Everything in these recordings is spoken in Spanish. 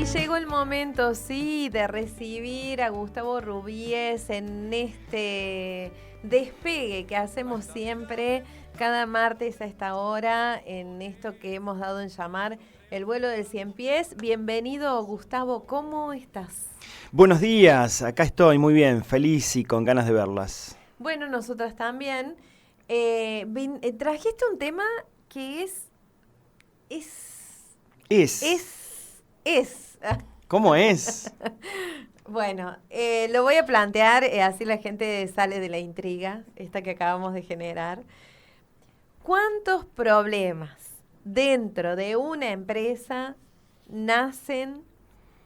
Y llegó el momento, sí, de recibir a Gustavo Rubies en este despegue que hacemos siempre, cada martes a esta hora, en esto que hemos dado en llamar el vuelo del Cien Pies. Bienvenido, Gustavo, ¿cómo estás? Buenos días, acá estoy muy bien, feliz y con ganas de verlas. Bueno, nosotras también. Trajiste un tema que es, Es, es. ¿cómo es? Bueno, lo voy a plantear, así la gente sale de la intriga, esta que acabamos de generar. ¿Cuántos problemas dentro de una empresa nacen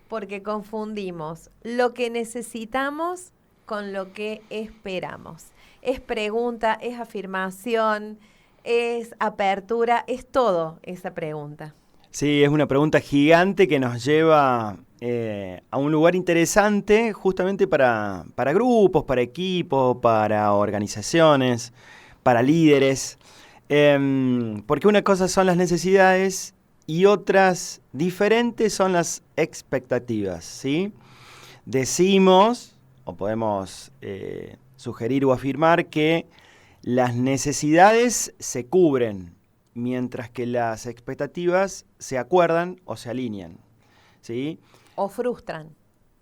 porque confundimos lo que necesitamos con lo que esperamos? Es pregunta, es afirmación, es apertura, es todo esa pregunta. Sí, es una pregunta gigante que nos lleva a un lugar interesante justamente para grupos, para equipos, para organizaciones, para líderes. Porque una cosa son las necesidades y otras diferentes son las expectativas, ¿sí? Decimos, o podemos sugerir o afirmar que las necesidades se cubren, mientras que las expectativas se acuerdan o se alinean, ¿sí? O frustran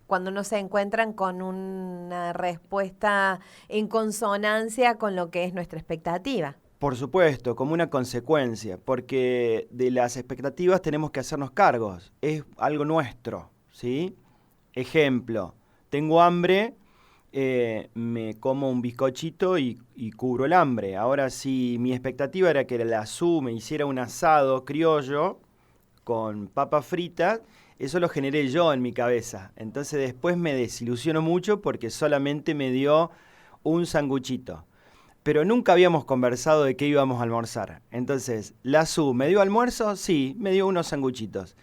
cuando no se encuentran con una respuesta en consonancia con lo que es nuestra expectativa. Por supuesto, como una consecuencia, porque de las expectativas tenemos que hacernos cargos, es algo nuestro, ¿sí? Ejemplo, tengo hambre, me como un bizcochito y cubro el hambre. Ahora, si mi expectativa era que la SU me hiciera un asado criollo con papas fritas, eso lo generé yo en mi cabeza. Entonces después me desilusiono mucho porque solamente me dio un sanguchito. Pero nunca habíamos conversado de qué íbamos a almorzar. Entonces, la SU, ¿me dio almuerzo? Sí, me dio unos sanguchitos.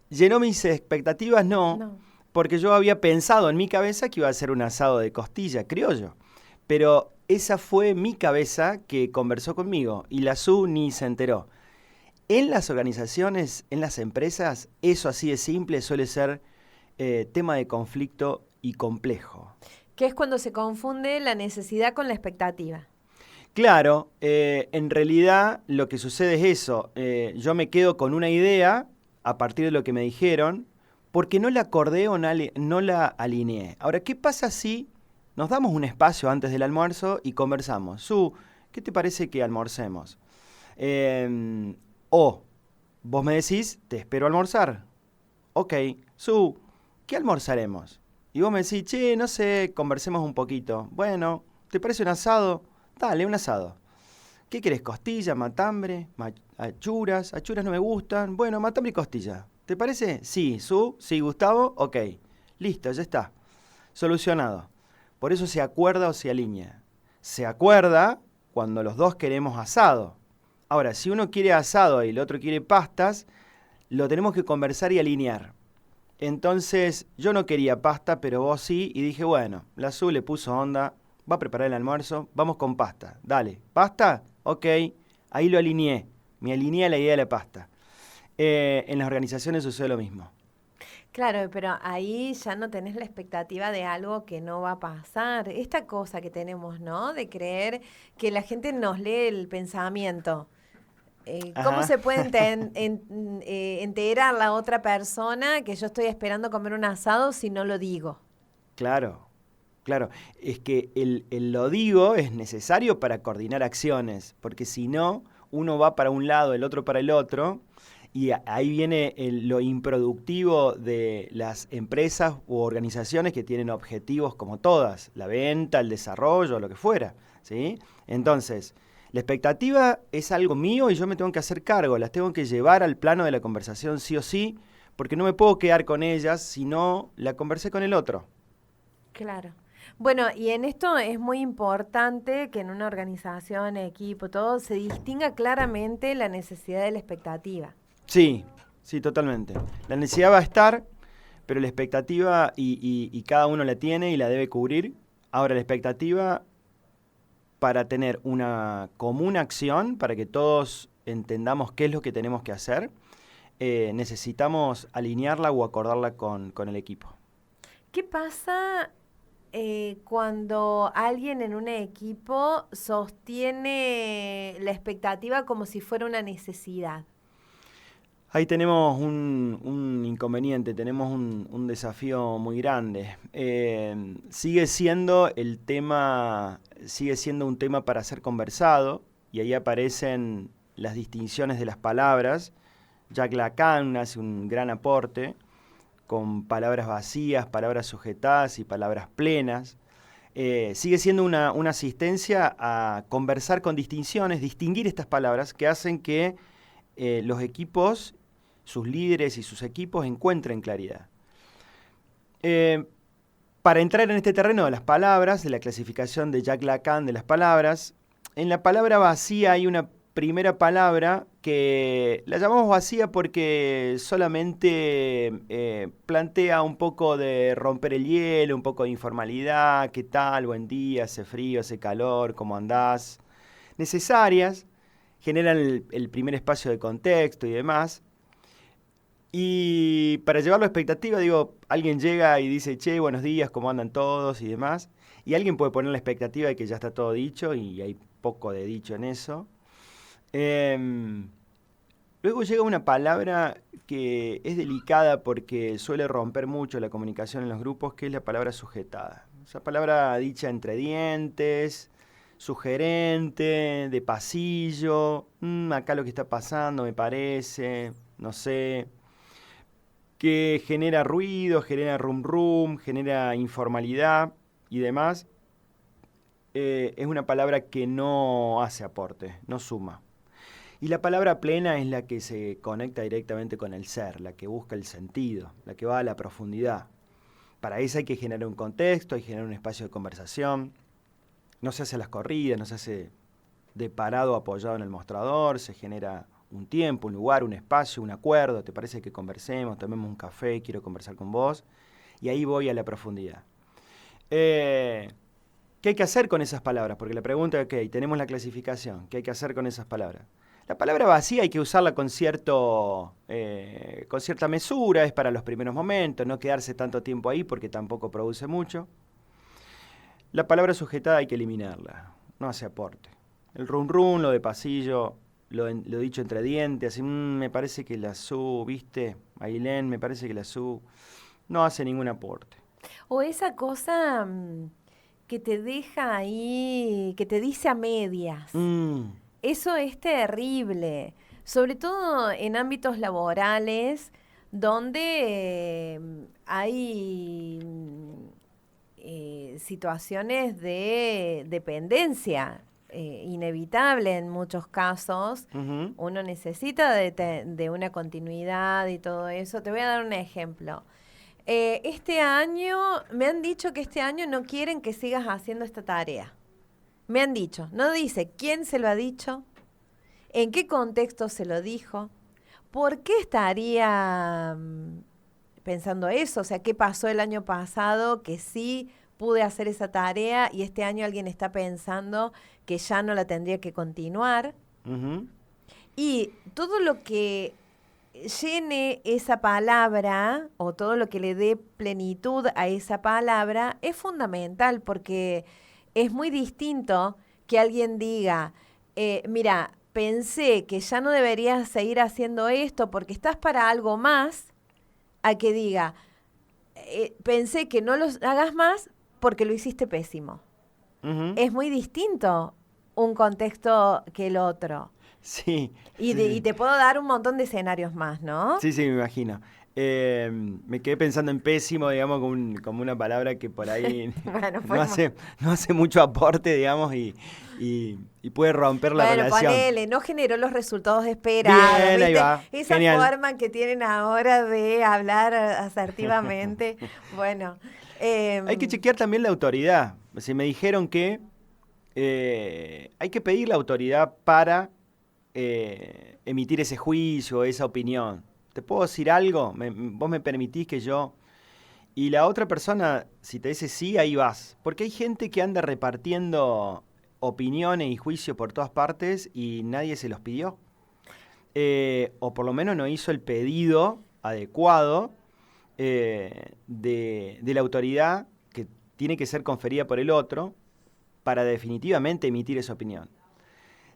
¿Llenó mis expectativas? No, No. porque yo había pensado en mi cabeza que iba a ser un asado de costilla criollo. Pero esa fue mi cabeza que conversó conmigo y la SU ni se enteró. En las organizaciones, en las empresas, eso así de simple suele ser tema de conflicto y complejo. Que es cuando se confunde la necesidad con la expectativa. Claro, en realidad lo que sucede es eso. Yo me quedo con una idea a partir de lo que me dijeron, porque no la acordé o no la alineé. Ahora, ¿qué pasa si nos damos un espacio antes del almuerzo y conversamos? Su, ¿qué te parece que almorcemos? O vos me decís, te espero almorzar. Ok, Su, ¿qué almorzaremos? Y vos me decís, che, no sé, conversemos un poquito. Bueno, ¿te parece un asado? Dale, un asado. ¿Qué querés? ¿Costilla, matambre, achuras? Achuras no me gustan. Bueno, matambre y costilla. ¿Te parece? Sí, Su, sí, Gustavo, ok. Listo, ya está. Solucionado. Por eso se acuerda o se alinea. Se acuerda cuando los dos queremos asado. Ahora, si uno quiere asado y el otro quiere pastas, lo tenemos que conversar y alinear. Entonces, yo no quería pasta, pero vos sí, y dije, bueno, la Su le puso onda, va a preparar el almuerzo, vamos con pasta. Dale, ¿pasta? Ok, ahí lo alineé, me alineé a la idea de la pasta. En las organizaciones sucede lo mismo. Claro, pero ahí ya no tenés la expectativa de algo que no va a pasar. Esta cosa que tenemos, ¿no? De creer que la gente nos lee el pensamiento. ¿Cómo Ajá. se puede enterar la otra persona que yo estoy esperando comer un asado si no lo digo? Claro, claro. Es que el lo digo es necesario para coordinar acciones, porque si no, uno va para un lado, el otro para el otro, y ahí viene lo improductivo de las empresas u organizaciones que tienen objetivos como todas, la venta, el desarrollo, lo que fuera, ¿sí? Entonces, la expectativa es algo mío y yo me tengo que hacer cargo, las tengo que llevar al plano de la conversación sí o sí, porque no me puedo quedar con ellas si no la conversé con el otro. Claro. Bueno, y en esto es muy importante que en una organización, equipo, todo, se distinga claramente la necesidad de la expectativa. Sí, sí, totalmente. La necesidad va a estar, pero la expectativa y cada uno la tiene y la debe cubrir. Ahora, la expectativa para tener una común acción, para que todos entendamos qué es lo que tenemos que hacer, necesitamos alinearla o acordarla con el equipo. ¿Qué pasa cuando alguien en un equipo sostiene la expectativa como si fuera una necesidad? Ahí tenemos un inconveniente, tenemos un desafío muy grande. Sigue siendo un tema para ser conversado, y ahí aparecen las distinciones de las palabras. Jacques Lacan hace un gran aporte con palabras vacías, palabras sujetadas y palabras plenas. Sigue siendo una asistencia a conversar con distinciones, distinguir estas palabras que hacen que los equipos, sus líderes y sus equipos encuentren claridad. Para entrar en este terreno de las palabras, de la clasificación de Jacques Lacan de las palabras, en la palabra vacía hay una primera palabra que la llamamos vacía porque solamente plantea un poco de romper el hielo, un poco de informalidad, qué tal, buen día, hace frío, hace calor, cómo andás, necesarias, generan el primer espacio de contexto y demás. Y para llevarlo a expectativa, digo, alguien llega y dice, che, buenos días, ¿cómo andan todos? Y demás. Y alguien puede poner la expectativa de que ya está todo dicho, y hay poco de dicho en eso. Luego llega una palabra que es delicada porque suele romper mucho la comunicación en los grupos, que es la palabra sujetada. Esa palabra dicha entre dientes, sugerente, de pasillo, acá lo que está pasando me parece, no sé, que genera ruido, genera rum, genera informalidad y demás. Es una palabra que no hace aporte, no suma. Y la palabra plena es la que se conecta directamente con el ser, la que busca el sentido, la que va a la profundidad. Para eso hay que generar un contexto, hay que generar un espacio de conversación. No se hace a las corridas, no se hace de parado apoyado en el mostrador, se genera un tiempo, un lugar, un espacio, un acuerdo. ¿Te parece que conversemos, tomemos un café, quiero conversar con vos? Y ahí voy a la profundidad. ¿Qué hay que hacer con esas palabras? Porque la pregunta es, ok, tenemos la clasificación, ¿qué hay que hacer con esas palabras? La palabra vacía hay que usarla con cierta mesura, es para los primeros momentos, no quedarse tanto tiempo ahí porque tampoco produce mucho. La palabra sujetada hay que eliminarla, no hace aporte. El run, lo de pasillo, lo dicho entre dientes, así, me parece que la su, ¿viste? Ailén, me parece que la su, no hace ningún aporte. O esa cosa que te deja ahí, que te dice a medias. Eso es terrible, sobre todo en ámbitos laborales donde hay situaciones de dependencia inevitable en muchos casos. Uh-huh. Uno necesita de una continuidad y todo eso. Te voy a dar un ejemplo. Este año, me han dicho que este año no quieren que sigas haciendo esta tarea. Me han dicho, no dice quién se lo ha dicho, en qué contexto se lo dijo, por qué estaría pensando eso, o sea, qué pasó el año pasado que sí pude hacer esa tarea y este año alguien está pensando que ya no la tendría que continuar. Uh-huh. Y todo lo que llene esa palabra o todo lo que le dé plenitud a esa palabra es fundamental porque es muy distinto que alguien diga, mira, pensé que ya no deberías seguir haciendo esto porque estás para algo más, a que diga, pensé que no lo hagas más porque lo hiciste pésimo. Uh-huh. Es muy distinto un contexto que el otro. Sí. Y te puedo dar un montón de escenarios más, ¿no? Sí, me imagino. Me quedé pensando en pésimo, digamos, como una palabra que por ahí bueno, no hace mucho aporte, digamos, y puede romper la relación. Ponele, no generó los resultados esperados. Bien, ¿viste? ahí va. Esa Genial. forma que tienen ahora de hablar asertivamente. Bueno. Hay que chequear también la autoridad. Si me dijeron que hay que pedir la autoridad para emitir ese juicio, esa opinión. ¿Te puedo decir algo? ¿Vos me permitís que yo...? Y la otra persona, si te dice sí, ahí vas. Porque hay gente que anda repartiendo opiniones y juicios por todas partes y nadie se los pidió. o por lo menos no hizo el pedido adecuado de la autoridad que tiene que ser conferida por el otro para definitivamente emitir esa opinión.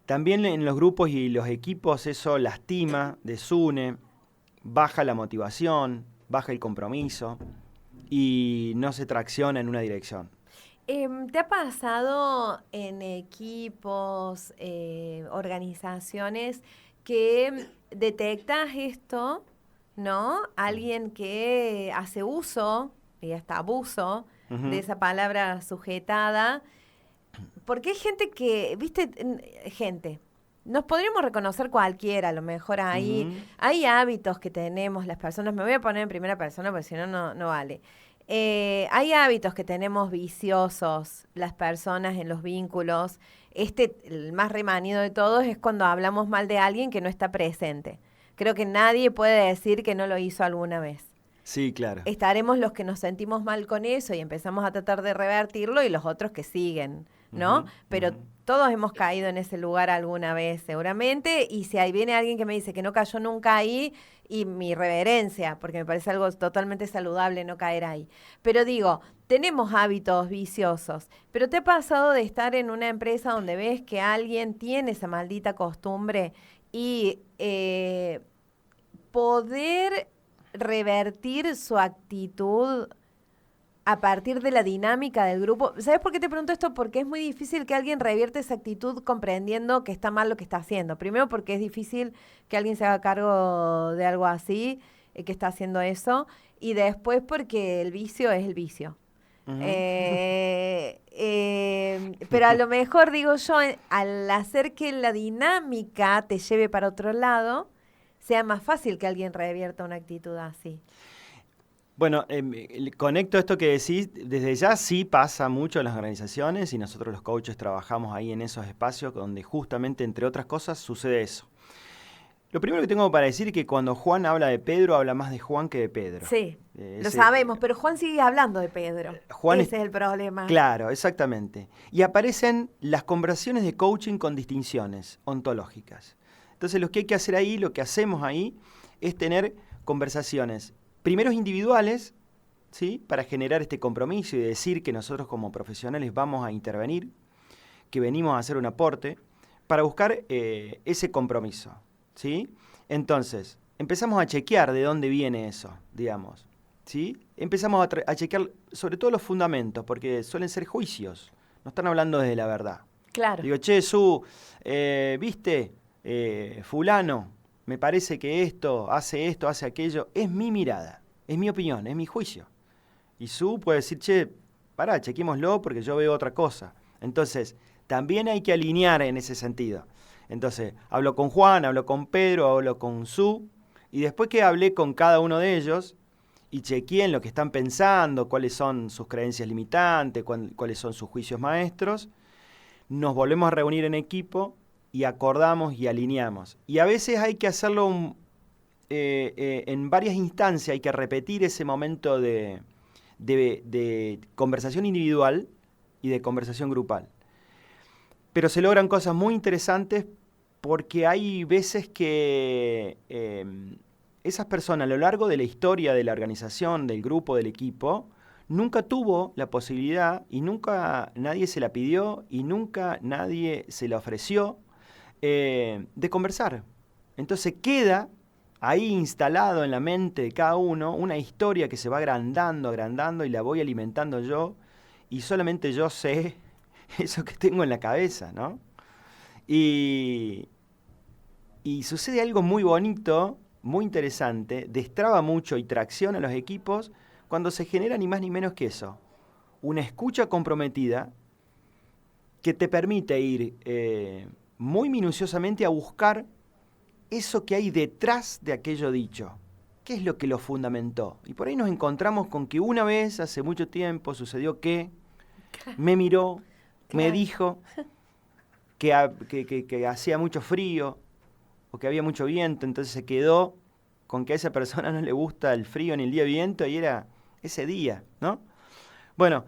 También en los grupos y los equipos eso lastima, desune, baja la motivación, baja el compromiso y no se tracciona en una dirección. ¿Te ha pasado en equipos, organizaciones, que detectas esto, ¿no? Alguien que hace uso y hasta abuso de esa palabra sujetada. Porque hay gente que, viste, gente, nos podríamos reconocer cualquiera, a lo mejor ahí. Hay hábitos que tenemos las personas, me voy a poner en primera persona porque si no, no vale. Hay hábitos que tenemos viciosos las personas en los vínculos. El más remanido de todos es cuando hablamos mal de alguien que no está presente. Creo que nadie puede decir que no lo hizo alguna vez. Sí, claro. Estaremos los que nos sentimos mal con eso y empezamos a tratar de revertirlo y los otros que siguen, ¿no? Pero todos hemos caído en ese lugar alguna vez, seguramente, y si ahí viene alguien que me dice que no cayó nunca ahí, y mi reverencia, porque me parece algo totalmente saludable no caer ahí. Pero digo, tenemos hábitos viciosos, pero ¿te ha pasado de estar en una empresa donde ves que alguien tiene esa maldita costumbre y poder revertir su actitud a partir de la dinámica del grupo? ¿Sabes por qué te pregunto esto? Porque es muy difícil que alguien revierte esa actitud comprendiendo que está mal lo que está haciendo. Primero porque es difícil que alguien se haga cargo de algo así, que está haciendo eso. Y después porque el vicio es el vicio. Pero a lo mejor, digo yo, al hacer que la dinámica te lleve para otro lado, sea más fácil que alguien revierta una actitud así. Bueno, conecto esto que decís, desde ya sí pasa mucho en las organizaciones y nosotros los coaches trabajamos ahí en esos espacios donde justamente, entre otras cosas, sucede eso. Lo primero que tengo para decir es que cuando Juan habla de Pedro, habla más de Juan que de Pedro. Sí, lo sabemos, pero Juan sigue hablando de Pedro. Ese es el problema. Claro, exactamente. Y aparecen las conversaciones de coaching con distinciones ontológicas. Entonces, lo que hay que hacer ahí, lo que hacemos ahí, es tener conversaciones, primero individuales, ¿sí? Para generar este compromiso y decir que nosotros como profesionales vamos a intervenir, que venimos a hacer un aporte, para buscar ese compromiso, ¿sí? Entonces, empezamos a chequear de dónde viene eso, digamos, ¿sí? Empezamos a chequear sobre todo los fundamentos, porque suelen ser juicios, no están hablando desde la verdad. Claro. Digo, che, ¿viste? Fulano, me parece que esto, hace aquello. Es mi mirada, es mi opinión, es mi juicio. Y Su puede decir, che, pará, chequémoslo porque yo veo otra cosa. Entonces, también hay que alinear en ese sentido. Entonces, hablo con Juan, hablo con Pedro, hablo con Su, y después que hablé con cada uno de ellos y chequeen lo que están pensando, cuáles son sus creencias limitantes, cuáles son sus juicios maestros, nos volvemos a reunir en equipo y acordamos y alineamos. Y a veces hay que hacerlo en varias instancias, hay que repetir ese momento de conversación individual y de conversación grupal. Pero se logran cosas muy interesantes porque hay veces que esas personas a lo largo de la historia de la organización, del grupo, del equipo, nunca tuvo la posibilidad y nunca nadie se la pidió y nunca nadie se la ofreció de conversar. Entonces queda ahí instalado en la mente de cada uno una historia que se va agrandando y la voy alimentando yo y solamente yo sé eso que tengo en la cabeza, ¿no? Y sucede algo muy bonito, muy interesante, destraba mucho y tracciona a los equipos cuando se genera ni más ni menos que eso, una escucha comprometida que te permite ir muy minuciosamente a buscar eso que hay detrás de aquello dicho. ¿Qué es lo que lo fundamentó? Y por ahí nos encontramos con que una vez, hace mucho tiempo, sucedió que me miró, me dijo que hacía mucho frío o que había mucho viento, entonces se quedó con que a esa persona no le gusta el frío ni el día viento y era ese día, ¿no? Bueno,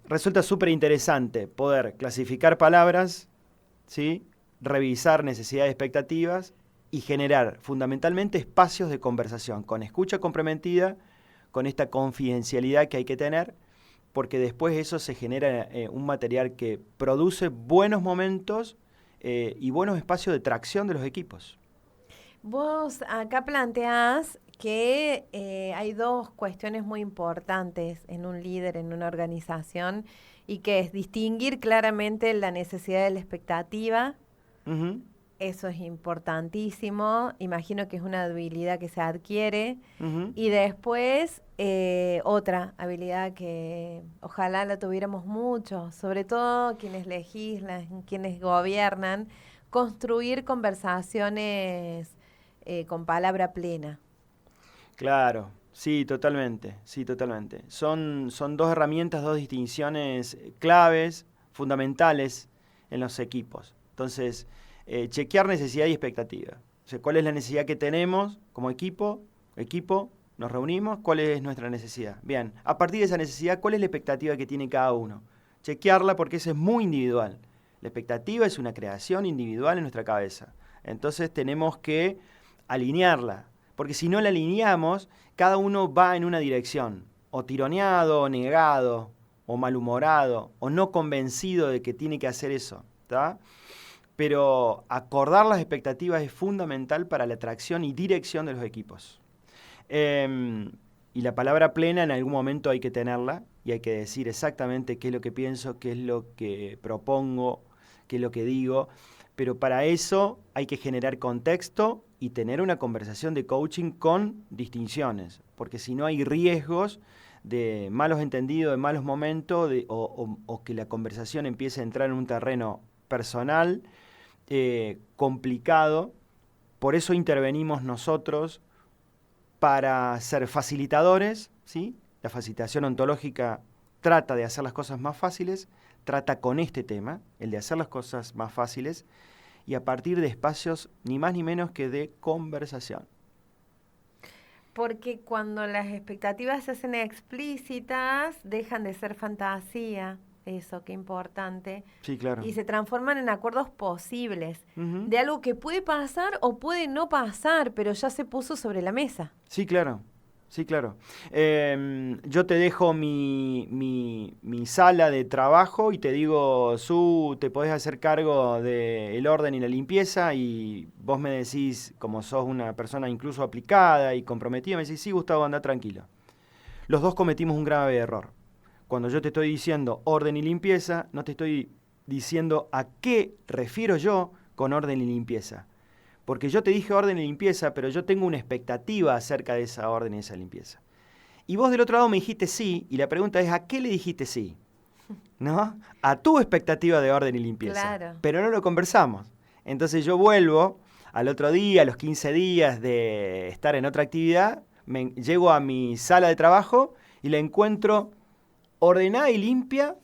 resulta súper interesante poder clasificar palabras, ¿sí? Revisar necesidades y expectativas y generar fundamentalmente espacios de conversación, con escucha comprometida, con esta confidencialidad que hay que tener, porque después eso se genera un material que produce buenos momentos y buenos espacios de tracción de los equipos. Vos acá planteás que hay dos cuestiones muy importantes en un líder, en una organización, y que es distinguir claramente la necesidad de la expectativa. Uh-huh. Eso es importantísimo. Imagino que es una habilidad que se adquiere. Uh-huh. Y después, otra habilidad que ojalá la tuviéramos mucho, sobre todo quienes legislan, quienes gobiernan, construir conversaciones con palabra plena. Claro, sí, totalmente, sí, totalmente. Son dos herramientas, dos distinciones claves, fundamentales en los equipos. Entonces, chequear necesidad y expectativa. O sea, ¿cuál es la necesidad que tenemos como equipo? Nos reunimos, ¿cuál es nuestra necesidad? Bien, a partir de esa necesidad, ¿cuál es la expectativa que tiene cada uno? Chequearla porque eso es muy individual. La expectativa es una creación individual en nuestra cabeza. Entonces tenemos que alinearla, porque si no la alineamos, cada uno va en una dirección, o tironeado, o negado, o malhumorado, o no convencido de que tiene que hacer eso, ¿tá? Pero acordar las expectativas es fundamental para la atracción y dirección de los equipos. Y la palabra plena en algún momento hay que tenerla y hay que decir exactamente qué es lo que pienso, qué es lo que propongo, qué es lo que digo. Pero para eso hay que generar contexto y tener una conversación de coaching con distinciones, porque si no hay riesgos de malos entendidos, de malos momentos, o que la conversación empiece a entrar en un terreno personal, complicado. Por eso intervenimos nosotros para ser facilitadores, ¿sí? La facilitación ontológica trata de hacer las cosas más fáciles, trata con este tema, el de hacer las cosas más fáciles, y a partir de espacios ni más ni menos que de conversación. Porque cuando las expectativas se hacen explícitas, dejan de ser fantasía, eso, qué importante. Sí, claro. Y se transforman en acuerdos posibles, Uh-huh. de algo que puede pasar o puede no pasar, pero ya se puso sobre la mesa. Sí, claro. Sí, claro. Yo te dejo mi sala de trabajo y te digo, Su, te podés hacer cargo del orden y la limpieza, y vos me decís, como sos una persona incluso aplicada y comprometida, me decís, sí, Gustavo, anda tranquilo. Los dos cometimos un grave error. Cuando yo te estoy diciendo orden y limpieza, no te estoy diciendo a qué refiero yo con orden y limpieza. Porque yo te dije orden y limpieza, pero yo tengo una expectativa acerca de esa orden y esa limpieza. Y vos del otro lado me dijiste sí, y la pregunta es, ¿a qué le dijiste sí? ¿No? A tu expectativa de orden y limpieza. Claro. Pero no lo conversamos. Entonces yo vuelvo al otro día, a los 15 días de estar en otra actividad, llego a mi sala de trabajo y la encuentro ordenada y limpia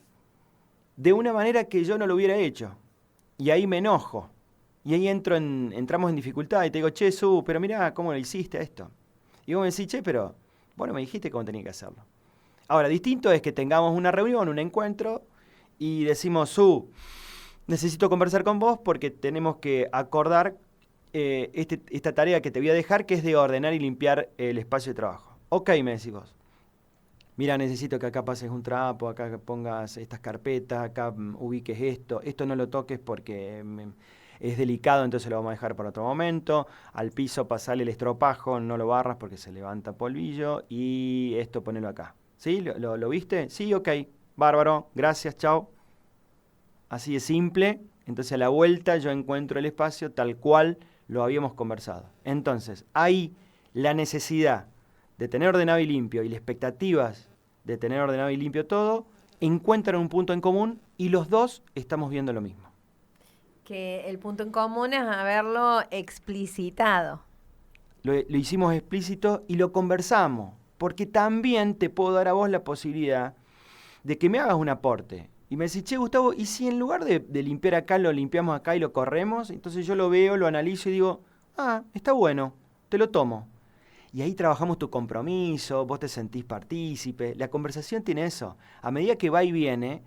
de una manera que yo no lo hubiera hecho. Y ahí me enojo. Y ahí entramos en dificultad y te digo, che, Su, pero mirá cómo lo hiciste a esto. Y vos me decís, che, pero bueno, me dijiste cómo tenía que hacerlo. Ahora, distinto es que tengamos una reunión, un encuentro, y decimos, Su, necesito conversar con vos porque tenemos que acordar esta tarea que te voy a dejar, que es de ordenar y limpiar el espacio de trabajo. Ok, me decís vos. Mira, necesito que acá pases un trapo, acá pongas estas carpetas, acá ubiques esto no lo toques porque es delicado, entonces lo vamos a dejar para otro momento. Al piso pasale el estropajo, no lo barras porque se levanta polvillo, y esto ponelo acá. ¿Sí? ¿Lo viste? Sí, ok, bárbaro, gracias, chao. Así de simple. Entonces a la vuelta yo encuentro el espacio tal cual lo habíamos conversado. Entonces, ahí la necesidad de tener ordenado y limpio y las expectativas de tener ordenado y limpio todo encuentran un punto en común y los dos estamos viendo lo mismo. Que el punto en común es haberlo explicitado. Lo hicimos explícito y lo conversamos, porque también te puedo dar a vos la posibilidad de que me hagas un aporte. Y me decís, che, Gustavo, ¿y si en lugar de limpiar acá, lo limpiamos acá y lo corremos? Entonces yo lo veo, lo analizo y digo, está bueno, te lo tomo. Y ahí trabajamos tu compromiso, vos te sentís partícipe. La conversación tiene eso. A medida que va y viene,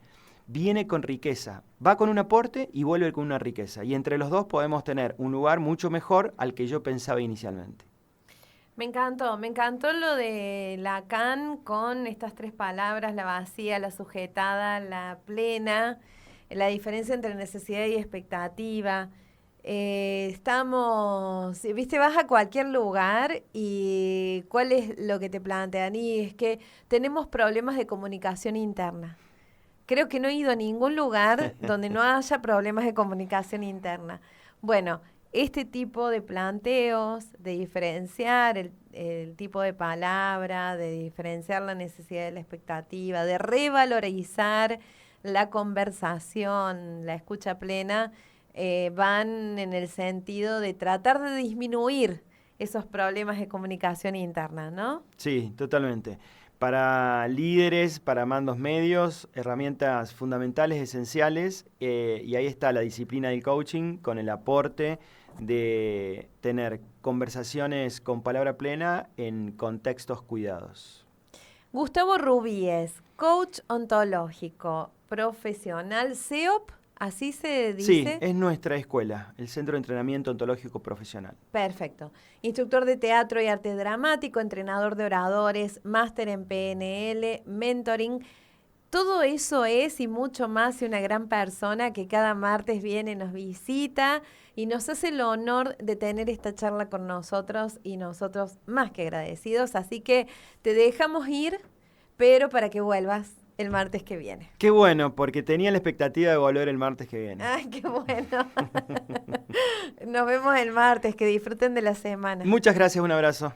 viene con riqueza. Va con un aporte y vuelve con una riqueza. Y entre los dos podemos tener un lugar mucho mejor al que yo pensaba inicialmente. Me encantó lo de Lacan con estas 3 palabras, la vacía, la sujetada, la plena, la diferencia entre necesidad y expectativa. Viste, vas a cualquier lugar y ¿cuál es lo que te plantean? Y es que tenemos problemas de comunicación interna. Creo que no he ido a ningún lugar donde no haya problemas de comunicación interna. Bueno, este tipo de planteos, de diferenciar el tipo de palabra, de diferenciar la necesidad de la expectativa, de revalorizar la conversación, la escucha plena, van en el sentido de tratar de disminuir esos problemas de comunicación interna, ¿no? Sí, totalmente. Para líderes, para mandos medios, herramientas fundamentales, esenciales, y ahí está la disciplina del coaching con el aporte de tener conversaciones con palabra plena en contextos cuidados. Gustavo Rubíes, coach ontológico, profesional, CEOP, ¿así se dice? Sí, es nuestra escuela, el Centro de Entrenamiento Ontológico Profesional. Perfecto. Instructor de teatro y arte dramático, entrenador de oradores, máster en PNL, mentoring. Todo eso es y mucho más y una gran persona que cada martes viene, nos visita y nos hace el honor de tener esta charla con nosotros y nosotros más que agradecidos. Así que te dejamos ir, pero para que vuelvas el martes que viene. Qué bueno, porque tenía la expectativa de volver el martes que viene. Ay, qué bueno. Nos vemos el martes, que disfruten de la semana. Muchas gracias, un abrazo.